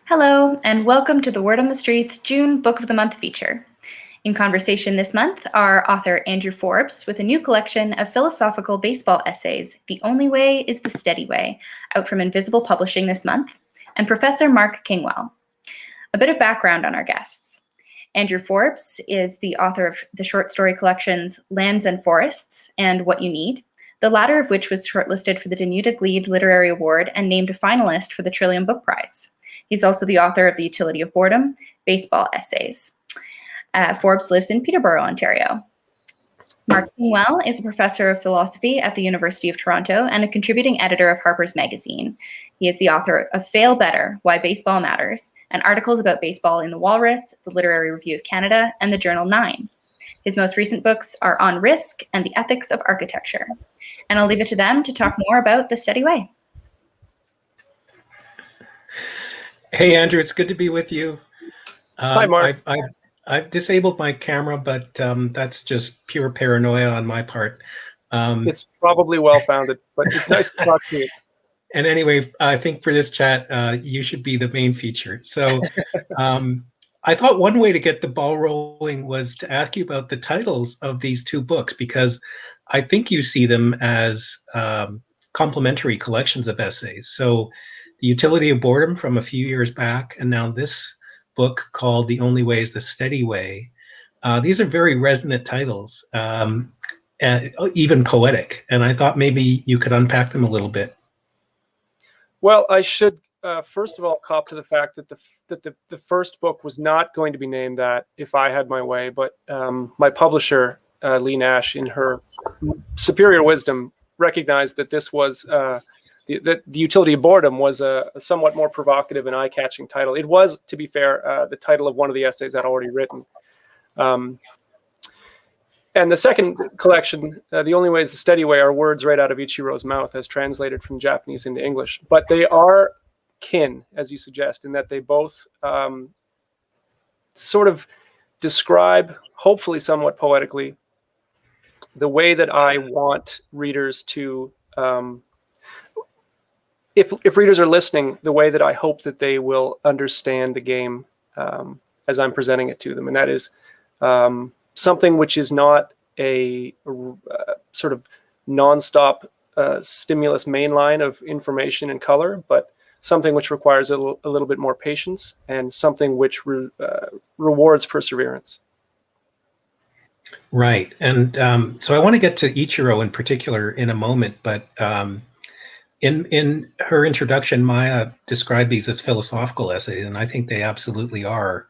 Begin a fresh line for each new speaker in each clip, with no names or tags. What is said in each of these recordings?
Hello, and welcome to the Word on the Street's June Book of the Month feature. In conversation this month are author Andrew Forbes with a new collection of philosophical baseball essays, The Only Way is the Steady Way, out from Invisible Publishing this month, and Professor Mark Kingwell. A bit of background on our guests. Andrew Forbes is the author of the short story collections Lands and Forests and What You Need, the latter of which was shortlisted for the Danita Gleed Literary Award and named a finalist for the Trillium Book Prize. He's also the author of The Utility of Boredom, baseball essays. Forbes lives in Peterborough, Ontario. Mark Kingwell is a professor of philosophy at the University of Toronto and a contributing editor of Harper's Magazine. He is the author of Fail Better, Why Baseball Matters, and articles about baseball in The Walrus, the Literary Review of Canada, and the Journal 9. His most recent books are On Risk and The Ethics of Architecture. And I'll leave it to them to talk more about The Steady Way.
Hey, Andrew, it's good to be with you.
Hi, Mark.
I've disabled my camera, but that's just pure paranoia on my part.
It's probably well-founded, but it's nice to talk to you.
And anyway, I think for this chat, you should be the main feature. So I thought one way to get the ball rolling was to ask you about the titles of these two books, because I think you see them as complementary collections of essays. So The Utility of Boredom from a few years back, and now this book called The Only Way is the Steady Way. These are very resonant titles, even poetic, and I thought maybe you could unpack them a little bit.
Well, I should first of all cop to the fact that the first book was not going to be named that if I had my way, but my publisher, Lee Nash, in her superior wisdom, recognized that this was the Utility of Boredom was a somewhat more provocative and eye-catching title. It was, to be fair, the title of one of the essays I'd already written. And the second collection, The Only Way is the Steady Way, are words right out of Ichiro's mouth as translated from Japanese into English. But they are kin, as you suggest, in that they both sort of describe, hopefully somewhat poetically, the way that I want readers to if readers are listening, the way that I hope that they will understand the game as I'm presenting it to them. And that is something which is not a sort of nonstop stimulus mainline of information and color, but something which requires a little bit more patience and something which rewards perseverance.
Right. And so I want to get to Ichiro in particular in a moment, but in her introduction, Maya described these as philosophical essays, and I think they absolutely are.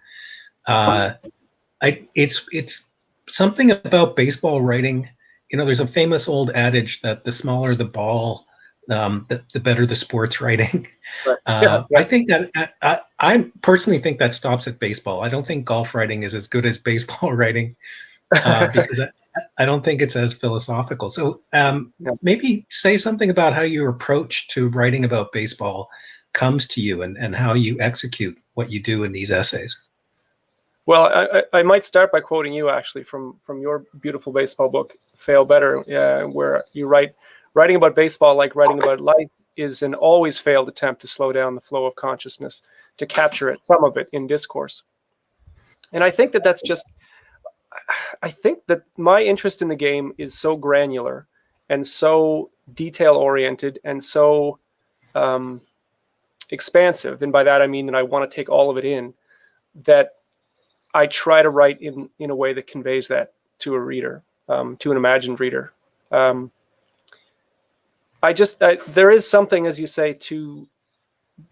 It's something about baseball writing. You know, there's a famous old adage that the smaller the ball, the better the sports writing.
Right.
I think that I personally think that stops at baseball. I don't think golf writing is as good as baseball writing because I don't think it's as philosophical. So maybe say something about how your approach to writing about baseball comes to you and how you execute what you do in these essays.
Well, I might start by quoting you actually from your beautiful baseball book, Fail Better, where you write, writing about baseball like writing about life is an always failed attempt to slow down the flow of consciousness, to capture it, some of it, in discourse. And I think that that's just, I think that my interest in the game is so granular and so detail-oriented and so expansive, and by that I mean that I want to take all of it in, that I try to write in a way that conveys that to a reader, to an imagined reader. There is something, as you say, to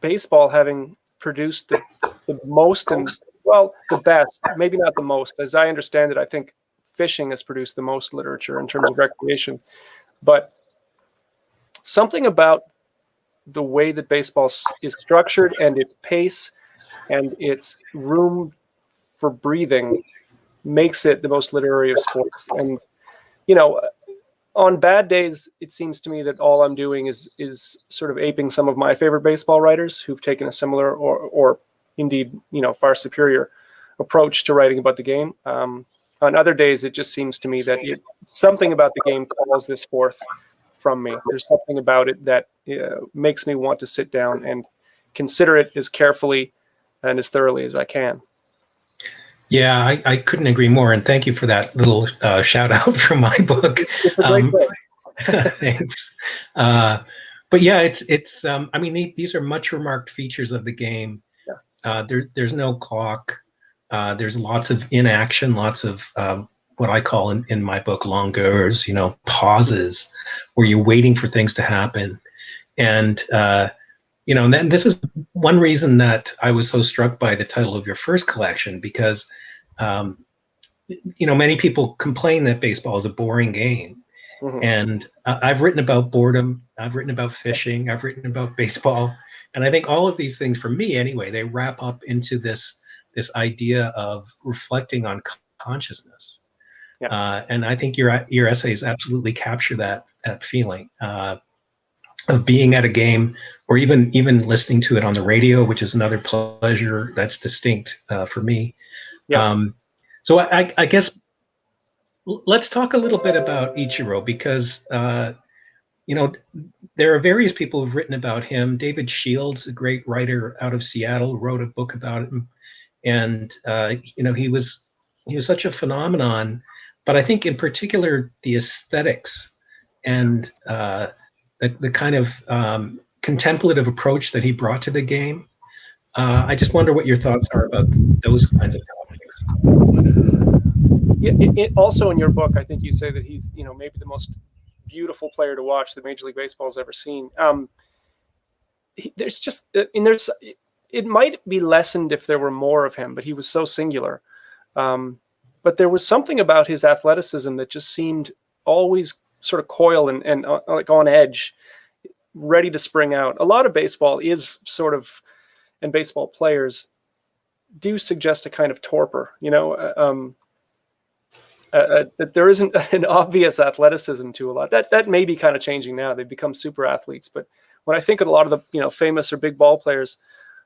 baseball having produced the most and, well, the best, maybe not the most. As I understand it, I think fishing has produced the most literature in terms of recreation. But something about the way that baseball is structured and its pace and its room for breathing makes it the most literary of sports. And, you know, on bad days, it seems to me that all I'm doing is sort of aping some of my favorite baseball writers who've taken a similar or indeed, you know, far superior approach to writing about the game. On other days, it just seems to me that something about the game calls this forth from me. There's something about it that makes me want to sit down and consider it as carefully and as thoroughly as I can.
Yeah, I couldn't agree more, and thank you for that little shout out from my book.
It's a great book.
Thanks. But yeah, it's I mean, these are much remarked features of the game.
Yeah.
There's no clock. There's lots of inaction, lots of what I call in my book longueurs, pauses, where you're waiting for things to happen. And and then this is one reason that I was so struck by the title of your first collection, because many people complain that baseball is a boring game.
Mm-hmm.
And I've written about boredom, I've written about fishing, I've written about baseball, and I think all of these things, for me anyway, they wrap up into this idea of reflecting on consciousness.
Yeah.
And I think your essays absolutely capture that feeling of being at a game, or even listening to it on the radio, which is another pleasure that's distinct for me.
Yeah.
So I guess let's talk a little bit about Ichiro, because there are various people who've written about him. David Shields, a great writer out of Seattle, wrote a book about him, and he was such a phenomenon. But I think in particular the aesthetics and the kind of contemplative approach that he brought to the game. I just wonder what your thoughts are about those kinds of topics.
Yeah, also in your book, I think you say that he's, maybe the most beautiful player to watch that Major League Baseball has ever seen. It might be lessened if there were more of him, but he was so singular. But there was something about his athleticism that just seemed always sort of coiled and like on edge, ready to spring out. A lot of baseball is sort of, and baseball players do suggest a kind of torpor, that there isn't an obvious athleticism to a lot. That may be kind of changing now. They've become super athletes. But when I think of a lot of the famous or big ball players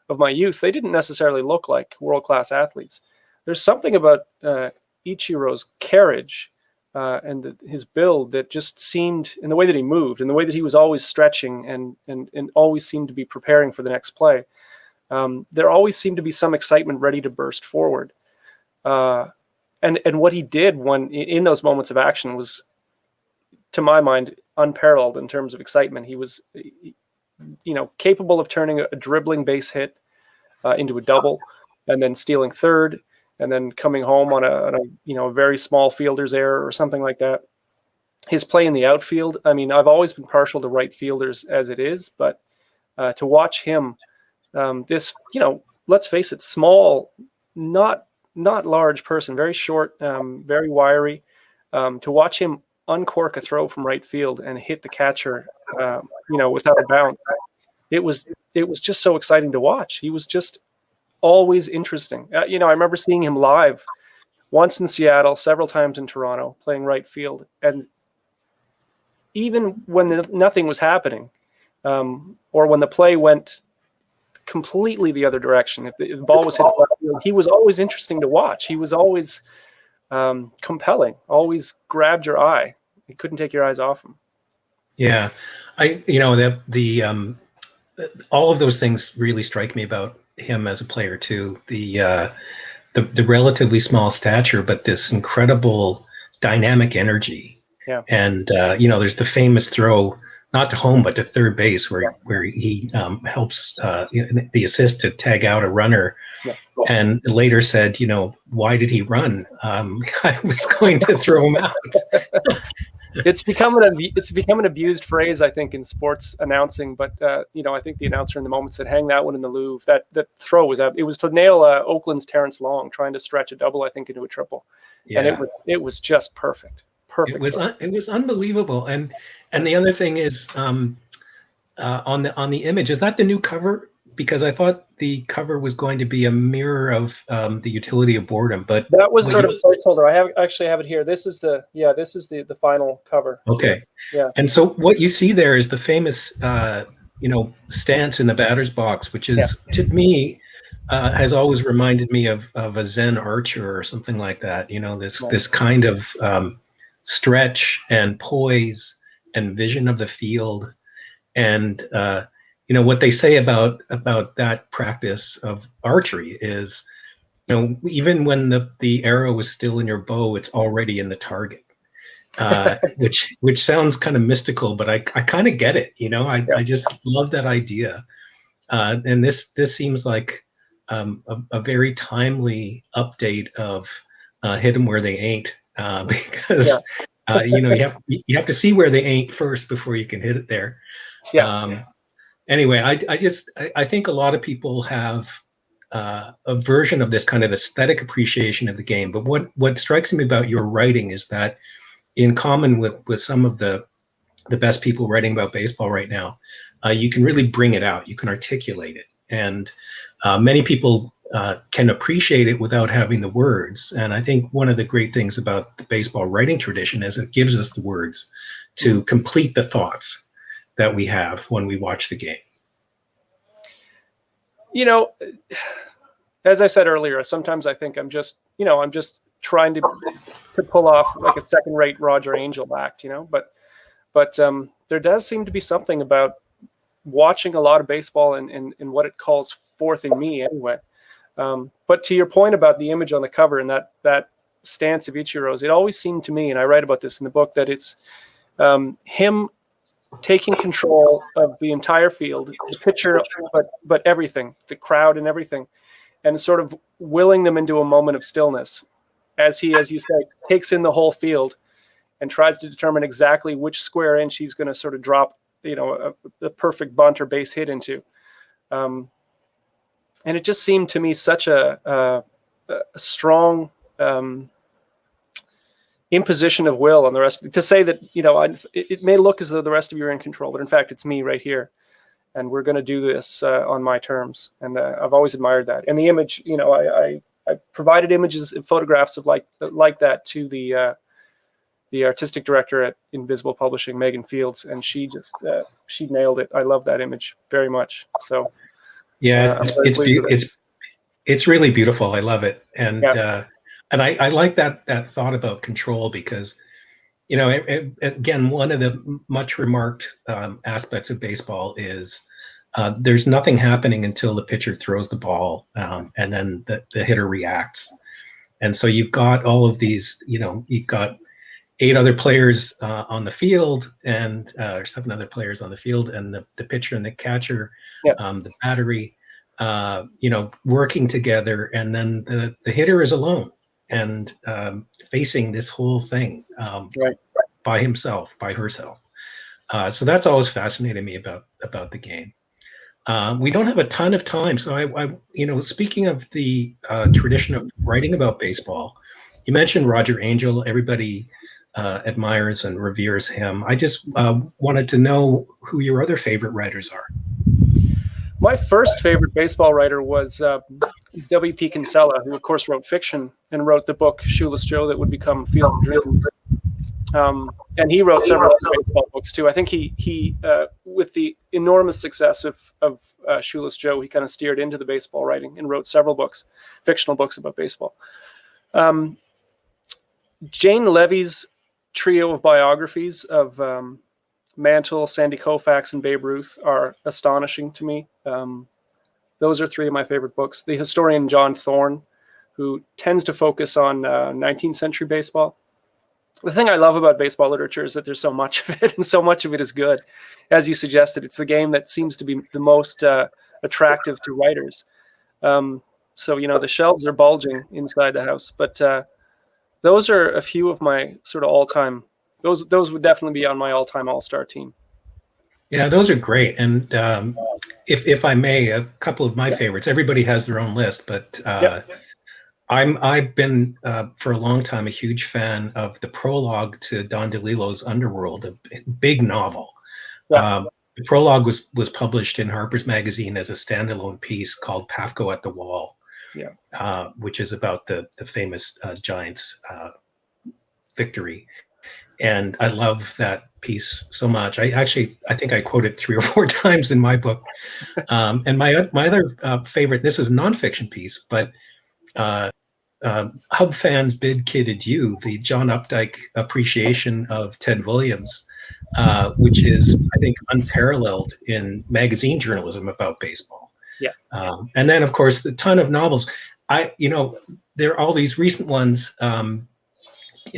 of my youth, they didn't necessarily look like world-class athletes. There's something about Ichiro's carriage and his build that just seemed, in the way that he moved, and the way that he was always stretching and always seemed to be preparing for the next play. There always seemed to be some excitement ready to burst forward. And what he did in those moments of action was, to my mind, unparalleled in terms of excitement. He was, capable of turning a dribbling base hit into a double, and then stealing third, and then coming home on a very small fielder's error or something like that. His play in the outfield, I mean, I've always been partial to right fielders as it is, but to watch him, let's face it, small, not large person, very short, very wiry, to watch him uncork a throw from right field and hit the catcher, without a bounce. It was just so exciting to watch. He was just always interesting. I remember seeing him live once in Seattle, several times in Toronto, playing right field. And even when nothing was happening, or when the play went completely the other direction, if the ball was hit left field, he was always interesting to watch. He was always compelling, always grabbed your eye. You couldn't take your eyes off him.
Yeah, all of those things really strike me about him as a player too. The relatively small stature, but this incredible dynamic energy.
Yeah.
And there's the famous throw, not to home but to third base, where he helps the assist to tag out a runner.
Yeah.
And later said, why did he run? I was going to throw him out.
It's become an abused phrase, I think, in sports announcing. But I think the announcer in the moment said, "Hang that one in the Louvre." That throw was to nail Oakland's Terrence Long trying to stretch a double, I think, into a triple. Yeah. And it was just perfect. Perfect.
It was unbelievable. And the other thing is, on the image, is that the new cover? Because I thought the cover was going to be a mirror of the utility of boredom, but
that was sort of a placeholder. I actually have it here. This is the final cover.
Okay.
Yeah.
And so what you see there is the famous stance in the batter's box, which is to me has always reminded me of a Zen archer or something like that. This kind of stretch and poise and vision of the field, and what they say about that practice of archery is, even when the arrow is still in your bow, it's already in the target. Which sounds kind of mystical, but I kind of get it. I just love that idea. And this seems like a very timely update of hit them where they ain't, because you have to see where they ain't first before you can hit it there. Anyway, I think a lot of people have a version of this kind of aesthetic appreciation of the game. But what strikes me about your writing is that, in common with some of the best people writing about baseball right now, you can really bring it out. You can articulate it, and many people can appreciate it without having the words. And I think one of the great things about the baseball writing tradition is it gives us the words to complete the thoughts that we have when we watch the game.
As I said earlier, sometimes I think I'm just trying to pull off like a second-rate Roger Angel act, but there does seem to be something about watching a lot of baseball and what it calls forth in me anyway. But to your point about the image on the cover and that stance of Ichiro's, it always seemed to me, and I write about this in the book, that it's him taking control of the entire field, the pitcher, but everything, the crowd and everything, and sort of willing them into a moment of stillness as he, as you say, takes in the whole field and tries to determine exactly which square inch he's going to sort of drop, a perfect bunt or base hit into. And it just seemed to me such a strong imposition of will on the rest, to say that, it may look as though the rest of you are in control, but in fact, it's me right here. And we're going to do this on my terms. And I've always admired that. And the image, I provided images and photographs of like that to the artistic director at Invisible Publishing, Megan Fields, and she nailed it. I love that image very much. So
yeah, it's really beautiful. I love it. And I like that thought about control, because again, one of the much remarked aspects of baseball is there's nothing happening until the pitcher throws the ball, and then the hitter reacts. And so you've got all of these, you've got 8 other players on the field, and or 7 other players on the field, and the pitcher and the catcher, the battery, working together, and then the hitter is alone and facing this whole thing by himself, by herself. So that's always fascinated me about the game. We don't have a ton of time, so I speaking of the tradition of writing about baseball, you mentioned Roger Angel. Everybody admires and reveres him. I just wanted to know who your other favorite writers are.
My first favorite baseball writer was W.P. Kinsella, who of course wrote fiction and wrote the book Shoeless Joe that would become Field of Dreams. And he wrote several baseball books too. I think he with the enormous success of Shoeless Joe, he kind of steered into the baseball writing and wrote several books, fictional books about baseball. Jane Levy's trio of biographies of Mantle, Sandy Koufax, and Babe Ruth are astonishing to me. Those are 3 of my favorite books. The historian John Thorne, who tends to focus on 19th century baseball. The thing I love about baseball literature is that there's so much of it, and so much of it is good. As you suggested, it's the game that seems to be the most attractive to writers. So, the shelves are bulging inside the house. But those are a few of my sort of all-time, those would definitely be on my all-time all-star team.
Yeah, those are great. And if I may, a couple of my favorites. Everybody has their own list, but I've been for a long time a huge fan of the prologue to Don DeLillo's Underworld, a big novel. The prologue was published in Harper's Magazine as a standalone piece called Pafko at the Wall, which is about the famous Giants victory. And I love that piece so much. I think I quote it 3 or 4 times in my book. And my other favorite, this is a nonfiction piece, but Hub Fans Bid Kid Adieu, the John Updike appreciation of Ted Williams, which is, I think, unparalleled in magazine journalism about baseball.
Yeah.
And then, of course, a ton of novels. There are all these recent ones.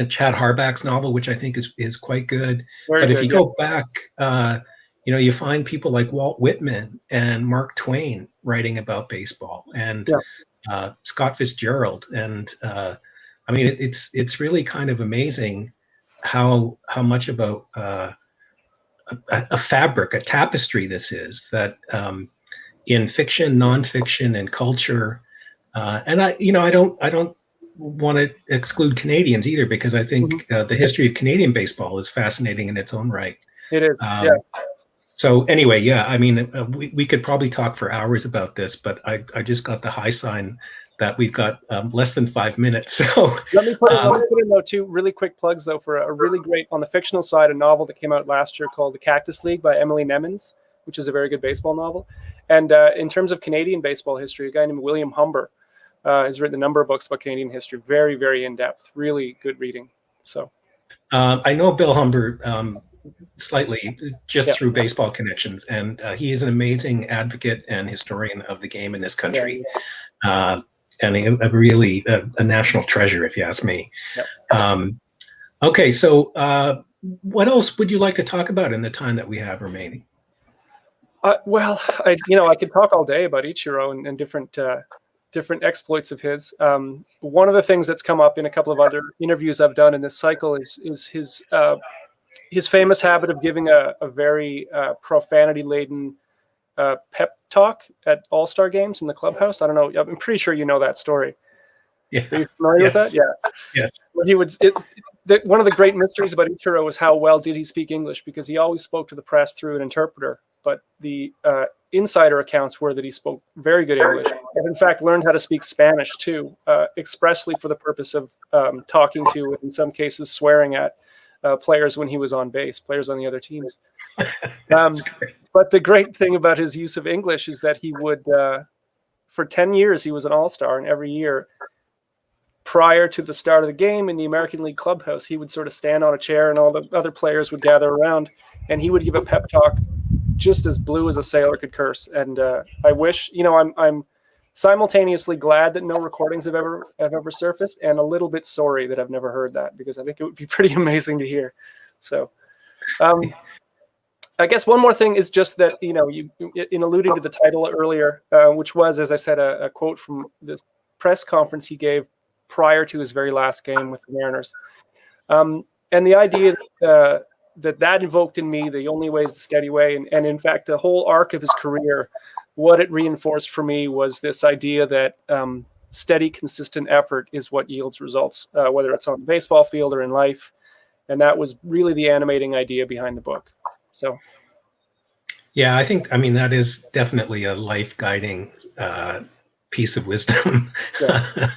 Chad Harbach's novel, which I think is quite good.
Very
but
good,
if you
yeah.
go back, you find people like Walt Whitman and Mark Twain writing about baseball, and Scott Fitzgerald. And I mean, it's really kind of amazing how much of a fabric, a tapestry this is, that in fiction, nonfiction, and culture. And I don't want to exclude Canadians either, because I think the history of Canadian baseball is fascinating in its own right.
It is.
So anyway, I mean, we could probably talk for hours about this, but I just got the high sign that we've got less than 5 minutes. So
let me put in though two really quick plugs though for a really great, on the fictional side, a novel that came out last year called The Cactus League by Emily Nemens, which is a very good baseball novel. And in terms of Canadian baseball history, a guy named William Humber has written a number of books about Canadian history, very, very in-depth, really good reading. So
I know Bill Humber slightly just through baseball connections, and he is an amazing advocate and historian of the game in this country. And really a national treasure, if you ask me. Okay, so what else would you like to talk about in the time that we have remaining?
Well, I could talk all day about Ichiro and different exploits of his. One of the things that's come up in a couple of other interviews I've done in this cycle is his famous habit of giving a very profanity-laden pep talk at All-Star games in the clubhouse. I don't know. I'm pretty sure you know that story.
Yeah.
Are you familiar with that? Yeah.
Yes.
Well, one of the great mysteries about Ichiro was how well did he speak English, because he always spoke to the press through an interpreter. But the insider accounts were that he spoke very good English, and in fact learned how to speak Spanish too, expressly for the purpose of talking to, in some cases swearing at, players when he was on base, players on the other teams. But the great thing about his use of English is that he would, for 10 years, he was an all-star, and every year prior to the start of the game in the American League clubhouse, he would sort of stand on a chair and all the other players would gather around, and he would give a pep talk just as blue as a sailor could curse. And I wish, I'm simultaneously glad that no recordings have ever surfaced, and a little bit sorry that I've never heard that, because I think it would be pretty amazing to hear. So I guess one more thing is just that, you in alluding to the title earlier, which was, as I said, a quote from the press conference he gave prior to his very last game with the Mariners. And the idea that invoked in me the only way is the steady way. And in fact, the whole arc of his career, what it reinforced for me was this idea that steady, consistent effort is what yields results, whether it's on the baseball field or in life. And that was really the animating idea behind the book. So,
yeah, I mean, that is definitely a life guiding piece of wisdom. Yeah.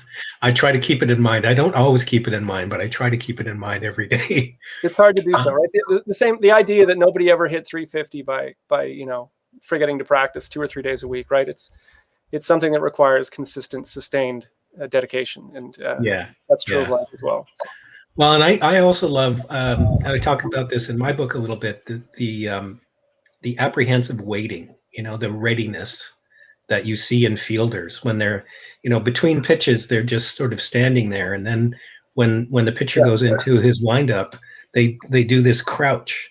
I try to keep it in mind. I don't always keep it in mind, but I try to keep it in mind every day.
It's hard to do so, right? The idea that nobody ever hit 350 by forgetting to practice 2 or 3 days a week, right? It's something that requires consistent, sustained dedication, and that's true of life as well. So.
Well, and I also love, and I talk about this in my book a little bit, the apprehensive waiting, the readiness that you see in fielders when they're, between pitches, they're just sort of standing there. And then when the pitcher goes into his windup, they do this crouch.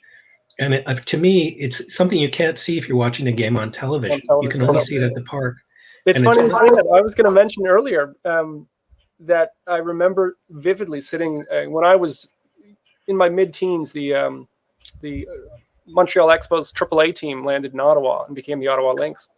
And to me, it's something you can't see if you're watching the game on television. You can only see it at the park.
It's funny you say that. I was going to mention earlier that I remember vividly sitting when I was in my mid-teens. The Montreal Expos AAA team landed in Ottawa and became the Ottawa Lynx.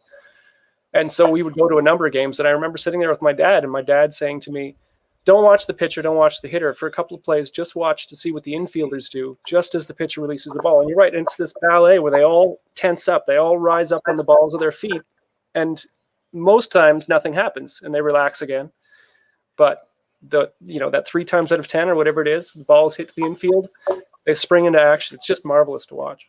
And so we would go to a number of games, and I remember sitting there with my dad, and my dad saying to me, "Don't watch the pitcher, don't watch the hitter. For a couple of plays, just watch to see what the infielders do just as the pitcher releases the ball." And you're right, and it's this ballet where they all tense up, they all rise up on the balls of their feet, and most times nothing happens, and they relax again. But that 3 times out of 10 or whatever it is, the balls hit the infield, they spring into action. It's just marvelous to watch.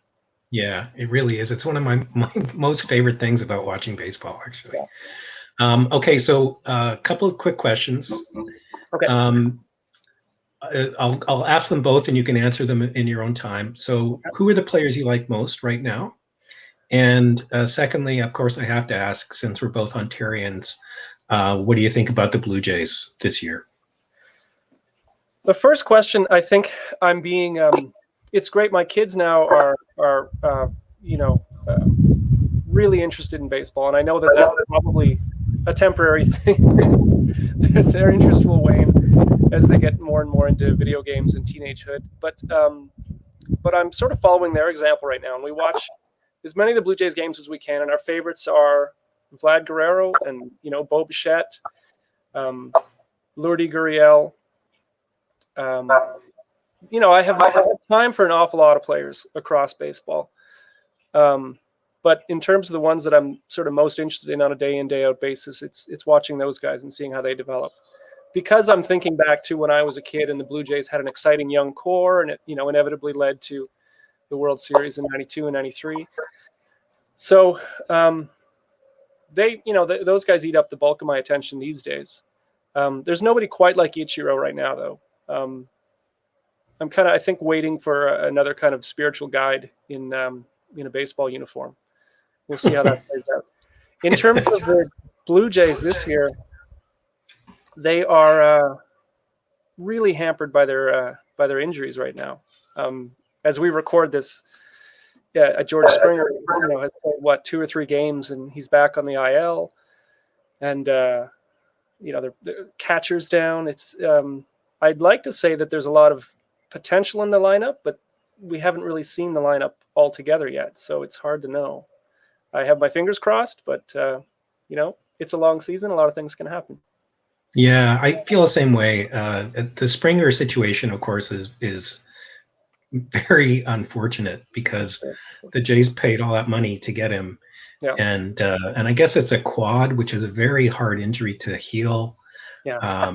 Yeah, it really is. It's one of my most favorite things about watching baseball, actually. Yeah. Okay, so a couple of quick questions.
Okay.
I'll ask them both, and you can answer them in your own time. So, who are the players you like most right now? And secondly, of course, I have to ask, since we're both Ontarians, what do you think about the Blue Jays this year?
The first question, I think I'm being. It's great. My kids now are really interested in baseball, and I know that that's probably a temporary thing. Their interest will wane as they get more and more into video games and teenagehood. But I'm sort of following their example right now, and we watch as many of the Blue Jays games as we can. And our favorites are Vlad Guerrero and Bo Bichette, Lourdes Gurriel. I have time for an awful lot of players across baseball. But in terms of the ones that I'm sort of most interested in on a day in, day out basis, it's watching those guys and seeing how they develop. Because I'm thinking back to when I was a kid and the Blue Jays had an exciting young core, and it inevitably led to the World Series in '92 and '93. So those guys eat up the bulk of my attention these days. There's nobody quite like Ichiro right now, though. I'm kind of, I think, waiting for another kind of spiritual guide in a baseball uniform. We'll see how that plays out. In terms of the Blue Jays this year, they are really hampered by their injuries right now. As we record this, George Springer, has played 2 or 3 games, and he's back on the IL. And the catcher's down. It's I'd like to say that there's a lot of potential in the lineup, but we haven't really seen the lineup all together yet, so it's hard to know. I have my fingers crossed, but it's a long season. A lot of things can happen.
Yeah, I feel the same way. The Springer situation, of course, is very unfortunate because the Jays paid all that money to get him, and I guess it's a quad, which is a very hard injury to heal.
Yeah.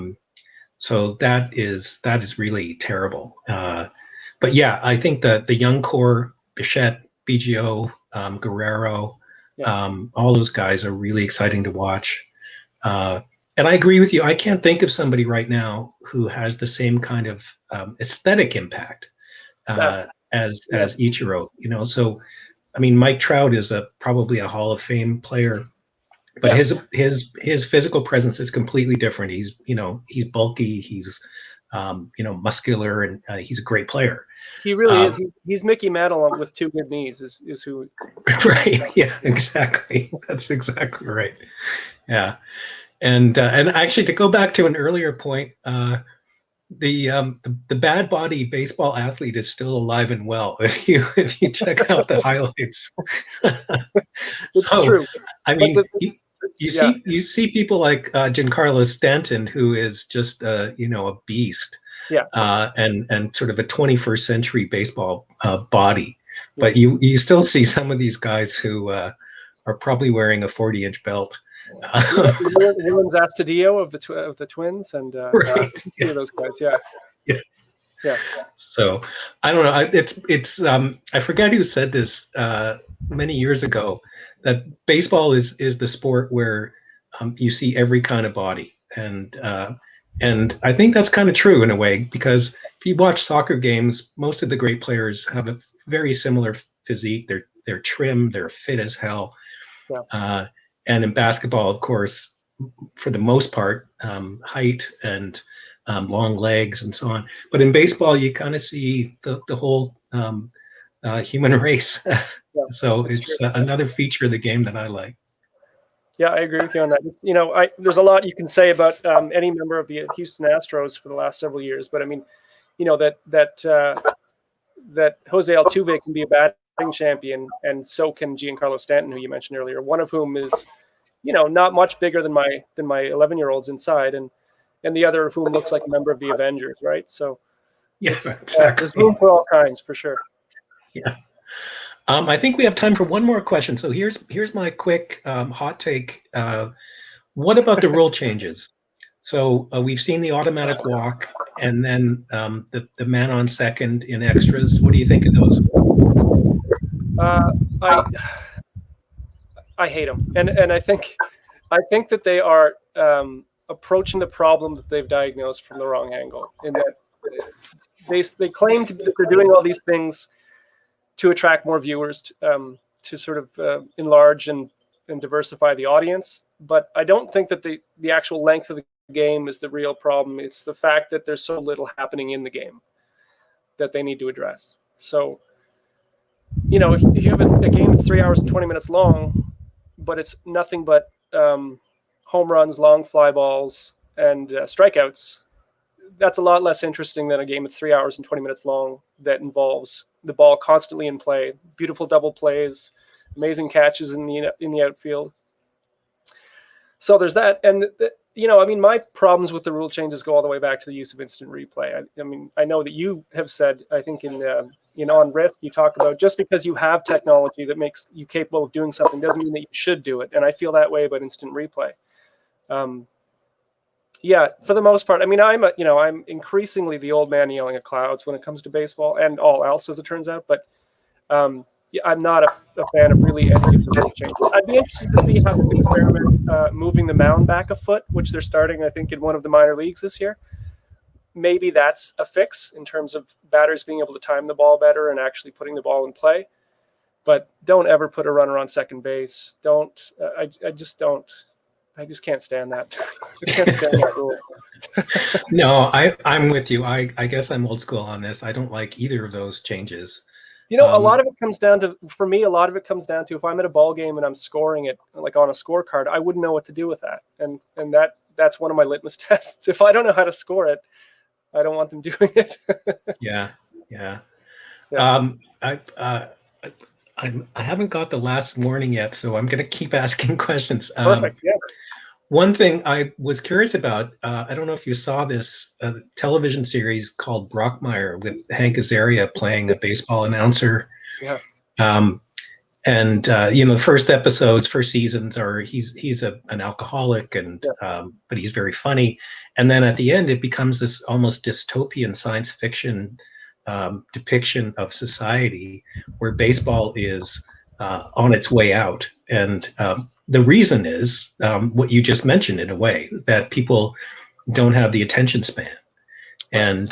So that is really terrible. But yeah, I think that the young core, Bichette, BGO, Guerrero, all those guys are really exciting to watch. And I agree with you. I can't think of somebody right now who has the same kind of aesthetic impact as Ichiro. So I mean, Mike Trout is probably a Hall of Fame player, but his physical presence is completely different. He's bulky, he's muscular, and he's a great player.
He really is. He's Mickey Mantle with 2 good knees. Is who?
Right. Yeah. Exactly. That's exactly right. Yeah. And actually, to go back to an earlier point, the bad body baseball athlete is still alive and well if you check out the highlights.
It's true.
I mean, you see people like Giancarlo Stanton, who is just a beast.
Yeah.
And sort of a 21st century baseball body, but you still see some of these guys who are probably wearing a 40-inch belt.
Willens Astudillo of the Twins, and
right.
those guys. Yeah.
So I don't know. It's I forget who said this many years ago, that baseball is the sport where you see every kind of body, and I think that's kind of true in a way, because if you watch soccer games, most of the great players have a very similar physique. They're trim, they're fit as hell.
Yeah.
And in basketball, of course, for the most part, height and long legs and so on. But in baseball, you kind of see the whole human race. So it's another feature of the game that I like.
Yeah, I agree with you on that. There's a lot you can say about any member of the Houston Astros for the last several years, but I mean, that Jose Altuve can be a batting champion, and so can Giancarlo Stanton, who you mentioned earlier. One of whom is, not much bigger than my 11-year-olds inside, and the other of whom looks like a member of the Avengers, right? So,
exactly.
There's room for all kinds, for sure.
Yeah. I think we have time for one more question. So here's my quick hot take. What about the rule changes? So we've seen the automatic walk, and then the man on second in extras. What do you think of those?
I hate them, and I think that they are approaching the problem that they've diagnosed from the wrong angle. In that they claim that they're doing all these things to attract more viewers, to sort of enlarge and diversify the audience. But I don't think that the actual length of the game is the real problem. It's the fact that there's so little happening in the game that they need to address. So, if you have a game that's 3 hours and 20 minutes long, but it's nothing but home runs, long fly balls, and strikeouts, that's a lot less interesting than a game that's 3 hours and 20 minutes long that involves the ball constantly in play, beautiful double plays, amazing catches in the outfield. So there's that. And, my problems with the rule changes go all the way back to the use of instant replay. I know that you have said, I think in On Risk, you talk about just because you have technology that makes you capable of doing something doesn't mean that you should do it. And I feel that way about instant replay. For the most part, I'm increasingly the old man yelling at clouds when it comes to baseball and all else, as it turns out. But I'm not a fan of really any of the rule changes. I'd be interested to see how they experiment moving the mound back a foot, which they're starting, I think, in one of the minor leagues this year. Maybe that's a fix in terms of batters being able to time the ball better and actually putting the ball in play. But don't ever put a runner on second base. I just can't stand that. I can't stand that rule.
No, I'm with you. I guess I'm old school on this. I don't like either of those changes.
A lot of it comes down to, for me, if I'm at a ball game and I'm scoring it like on a scorecard, I wouldn't know what to do with that. And that's one of my litmus tests. If I don't know how to score it, I don't want them doing it.
Yeah. I haven't got the last warning yet, so I'm going to keep asking questions.
Perfect. Yeah.
One thing I was curious about, I don't know if you saw this television series called Brockmire with Hank Azaria playing a baseball announcer.
Yeah.
The first seasons are he's an alcoholic but he's very funny. And then at the end, it becomes this almost dystopian science fiction depiction of society where baseball is on its way out. And the reason is what you just mentioned, in a way, that people don't have the attention span. And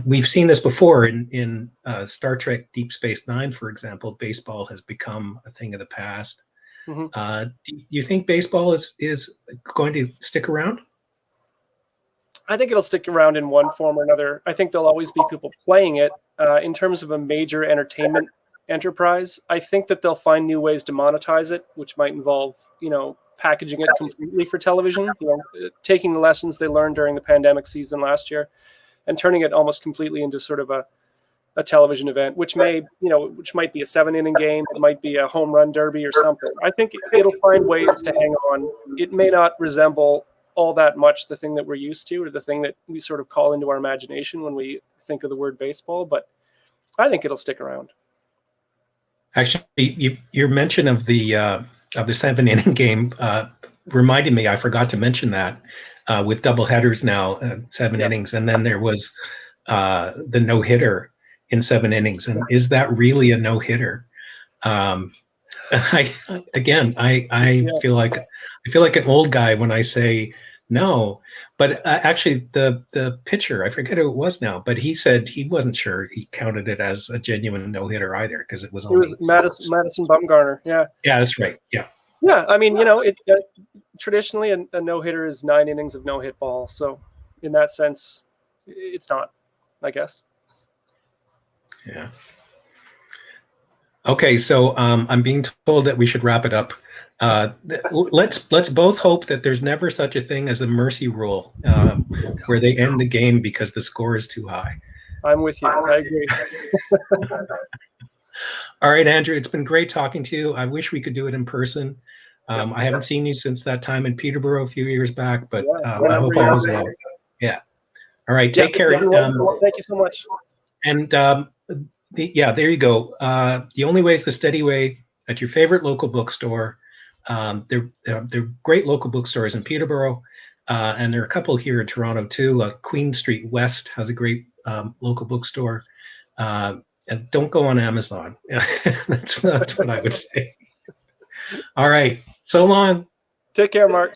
we've seen this before in Star Trek Deep Space Nine, for example. Baseball has become a thing of the past. Mm-hmm. Do you think baseball is going to stick around?
I think it'll stick around in one form or another. I think there'll always be people playing it. In terms of a major entertainment enterprise, I think that they'll find new ways to monetize it, which might involve, packaging it completely for television, taking the lessons they learned during the pandemic season last year and turning it almost completely into sort of a television event, which might be a 7-inning game. It might be a home run derby or something. I think it'll find ways to hang on. It may not resemble all that much the thing that we're used to, or the thing that we sort of call into our imagination when we think of the word baseball, but I think it'll stick around.
Actually, your mention of the 7-inning game reminded me. I forgot to mention that with double headers now, 7 innings, and then there was the no hitter in 7 innings. And is that really a no hitter? I feel like an old guy when I say no. But actually, the pitcher, I forget who it was now, but he said he wasn't sure he counted it as a genuine no hitter either, because it was only
Madison Bumgarner. Yeah.
Yeah, that's right. Yeah.
Yeah, traditionally a no hitter is 9 innings of no hit ball. So in that sense, it's not, I guess.
Yeah. Okay, so I'm being told that we should wrap it up. Let's both hope that there's never such a thing as a mercy rule where they end the game because the score is too high.
I'm with you. I agree.
All right, Andrew, it's been great talking to you. I wish we could do it in person. I haven't seen you since that time in Peterborough a few years back, but I hope all is well. Yeah. All right, take care.
Thank you so much.
And there you go. The Only Way is the Steady Way at your favorite local bookstore. They're great local bookstores in Peterborough, and there are a couple here in Toronto too. Queen Street West has a great local bookstore. And don't go on Amazon. That's what I would say. All right. So long.
Take care, Mark.